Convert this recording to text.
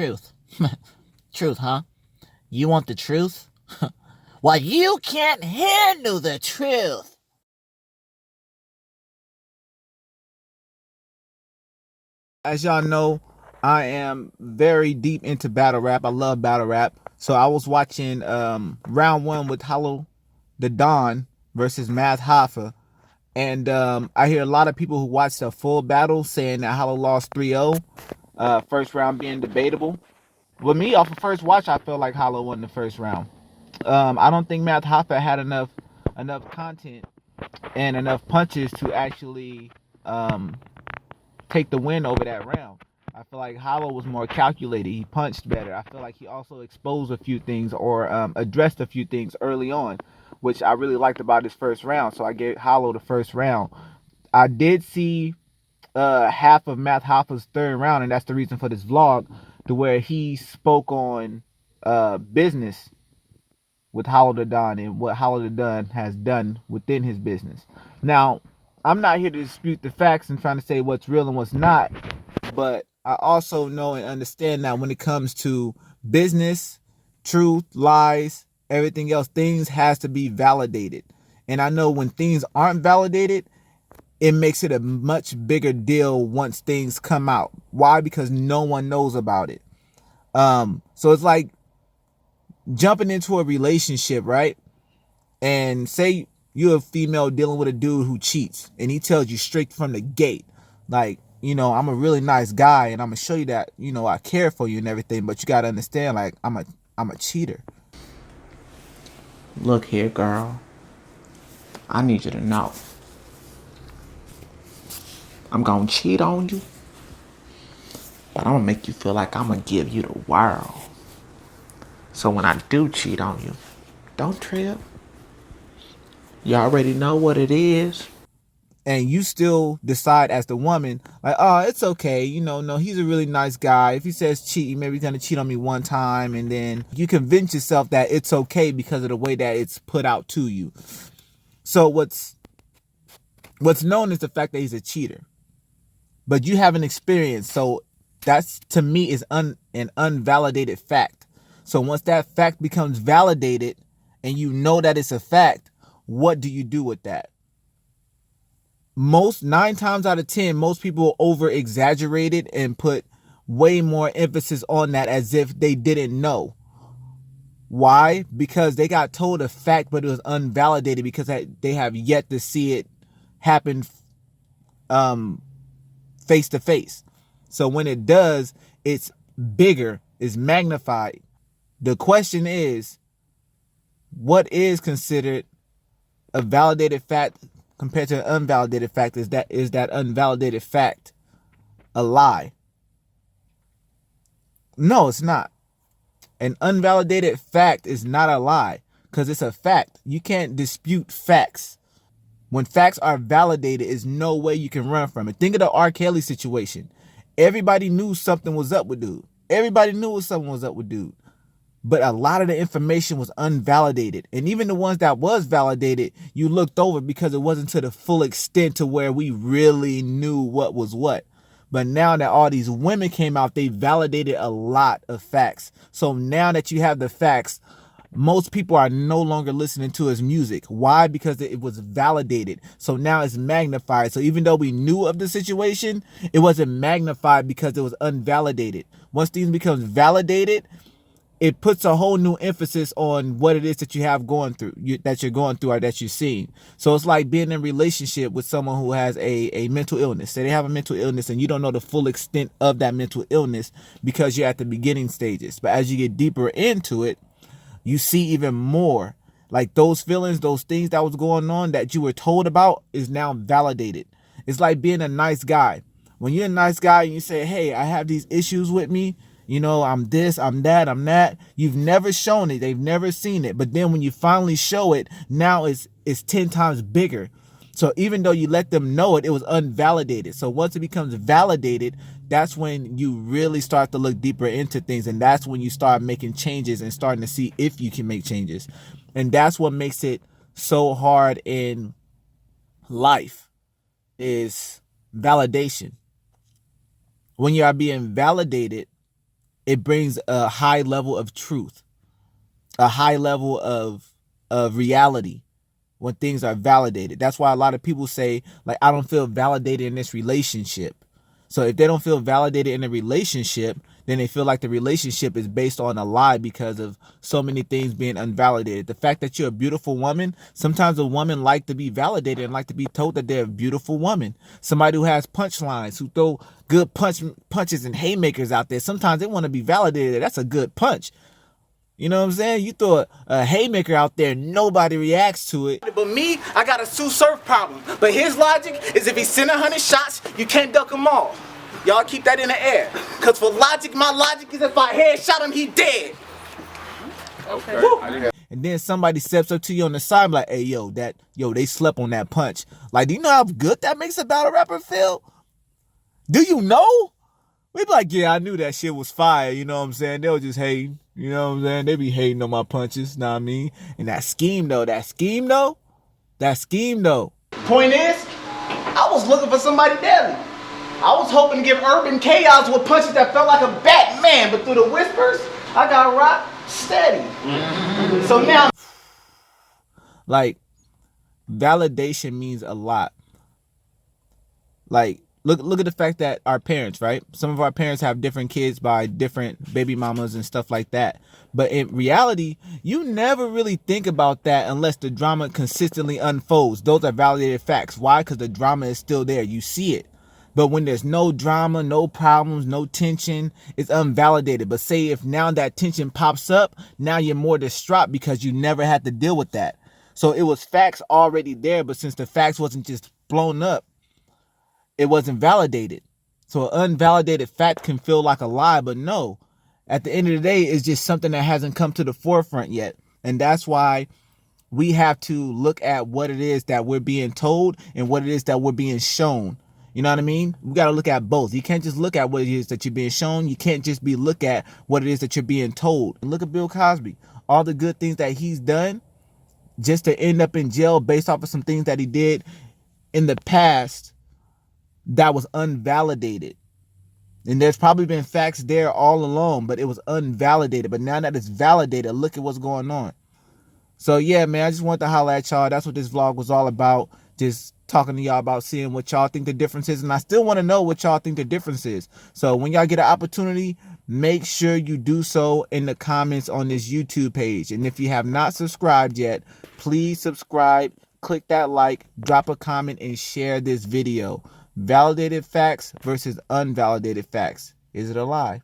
truth. Truth, huh? You want the truth? Well, you can't handle the truth. As y'all know, I am very deep into battle rap. I love battle rap. So I was watching round one with Hollow the Don versus Math Hoffa. And I hear a lot of people who watched the full battle saying that Hollow lost 3-0. First round being debatable. With me, off the first watch, I felt like Hollow won the first round. I don't think Math Hoffa had enough content and enough punches to actually take the win over that round. I feel like Hollow was more calculated. He punched better. I feel like he also exposed a few things or addressed a few things early on, which I really liked about his first round. So I gave Hollow the first round. I did see half of Math Hoffa's third round, and that's the reason for this vlog, to where he spoke on business with Hollow the Don and what Hollow the Don has done within his business. Now, I'm not here to dispute the facts and trying to say what's real and what's not, but I also know and understand that when it comes to business, truth, lies, everything else, things has to be validated. And I know when things aren't validated, it makes it a much bigger deal once things come out. Why? Because no one knows about it. So it's like jumping into a relationship, right? And say you're a female dealing with a dude who cheats, and he tells you straight from the gate, like, I'm a really nice guy, and I'm gonna show you that, I care for you and everything, but you gotta understand, like, I'm a cheater. Look here, girl. I need you to know. I'm gonna cheat on you, but I'm gonna make you feel like I'm gonna give you the world. So when I do cheat on you, don't trip. You already know what it is. And you still decide as the woman, like, oh, it's okay, no, he's a really nice guy. If he says cheat, maybe he's gonna cheat on me one time, and then you convince yourself that it's okay because of the way that it's put out to you. So what's known is the fact that he's a cheater, but you haven't experienced. So that's, to me, is an unvalidated fact. So once that fact becomes validated and you know that it's a fact, what do you do with that? 9 times out of 10, most people over exaggerate it and put way more emphasis on that as if they didn't know. Why? Because they got told a fact, but it was unvalidated because they have yet to see it happen face to face. So when it does, it's bigger, it's magnified. The question is, what is considered a validated fact compared to an unvalidated fact? Is that unvalidated fact a lie? No, it's not. An unvalidated fact is not a lie because it's a fact. You can't dispute facts. When facts are validated, there's no way you can run from it. Think of the R. Kelly situation. Everybody knew something was up with dude. Everybody knew something was up with dude. But a lot of the information was unvalidated. And even the ones that was validated, you looked over because it wasn't to the full extent to where we really knew what was what. But now that all these women came out, they validated a lot of facts. So now that you have the facts, most people are no longer listening to his music. Why? Because it was validated. So now it's magnified. So even though we knew of the situation, it wasn't magnified because it was unvalidated. Once things becomes validated, it puts a whole new emphasis on what it is that you have going through, that you're going through or that you're seeing. So it's like being in a relationship with someone who has a mental illness. Say they have a mental illness and you don't know the full extent of that mental illness because you're at the beginning stages. But as you get deeper into it, you see even more. Like those feelings, those things that was going on that you were told about is now validated. It's like being a nice guy. When you're a nice guy and you say, hey, I have these issues with me, I'm this, I'm that, I'm that. You've never shown it. They've never seen it. But then when you finally show it, now it's 10 times bigger. So even though you let them know it, it was unvalidated. So once it becomes validated, that's when you really start to look deeper into things. And that's when you start making changes and starting to see if you can make changes. And that's what makes it so hard in life, is validation. When you are being validated, it brings a high level of truth, a high level of reality when things are validated. That's why a lot of people say, like, I don't feel validated in this relationship. So if they don't feel validated in a relationship, then they feel like the relationship is based on a lie because of so many things being unvalidated. The fact that you're a beautiful woman, sometimes a woman like to be validated and like to be told that they're a beautiful woman. Somebody who has punchlines, who throw good punches and haymakers out there, sometimes they want to be validated. That's a good punch. You know what I'm saying? You throw a haymaker out there, nobody reacts to it. But me, I got a Sue Surf problem. But his logic is if he send 100 shots, you can't duck them all. Y'all keep that in the air. Cause for logic, my logic is if I headshot him, he dead. Okay. And then somebody steps up to you on the side like, hey, they slept on that punch. Like, do you know how good that makes a battle rapper feel? Do you know? We be like, yeah, I knew that shit was fire, you know what I'm saying? They'll just hate, you know what I'm saying? They be hating on my punches, know what I mean? And that scheme though. Point is, I was looking for somebody deadly. I was hoping to give Urban Chaos with punches that felt like a Batman, but through the whispers, I got rock steady. So now, like, validation means a lot. Like, look at the fact that our parents, right? Some of our parents have different kids by different baby mamas and stuff like that. But in reality, you never really think about that unless the drama consistently unfolds. Those are validated facts. Why? Because the drama is still there. You see it. But when there's no drama, no problems, no tension, it's unvalidated. But say if now that tension pops up, now you're more distraught because you never had to deal with that. So it was facts already there, but since the facts wasn't just blown up, it wasn't validated. So an unvalidated fact can feel like a lie, but no. At the end of the day, it's just something that hasn't come to the forefront yet. And that's why we have to look at what it is that we're being told and what it is that we're being shown. You know what I mean? We got to look at both. You can't just look at what it is that you're being shown. You can't just look at what it is that you're being told. And look at Bill Cosby. All the good things that he's done just to end up in jail based off of some things that he did in the past that was unvalidated. And there's probably been facts there all along, but it was unvalidated. But now that it's validated, look at what's going on. So yeah, man, I just wanted to holler at y'all. That's what this vlog was all about. Just talking to y'all about seeing what y'all think the difference is. And I still want to know what y'all think the difference is. So when y'all get an opportunity, make sure you do so in the comments on this YouTube page. And if you have not subscribed yet, please subscribe, click that like, drop a comment, and share this video. Validated facts versus unvalidated facts. Is it a lie?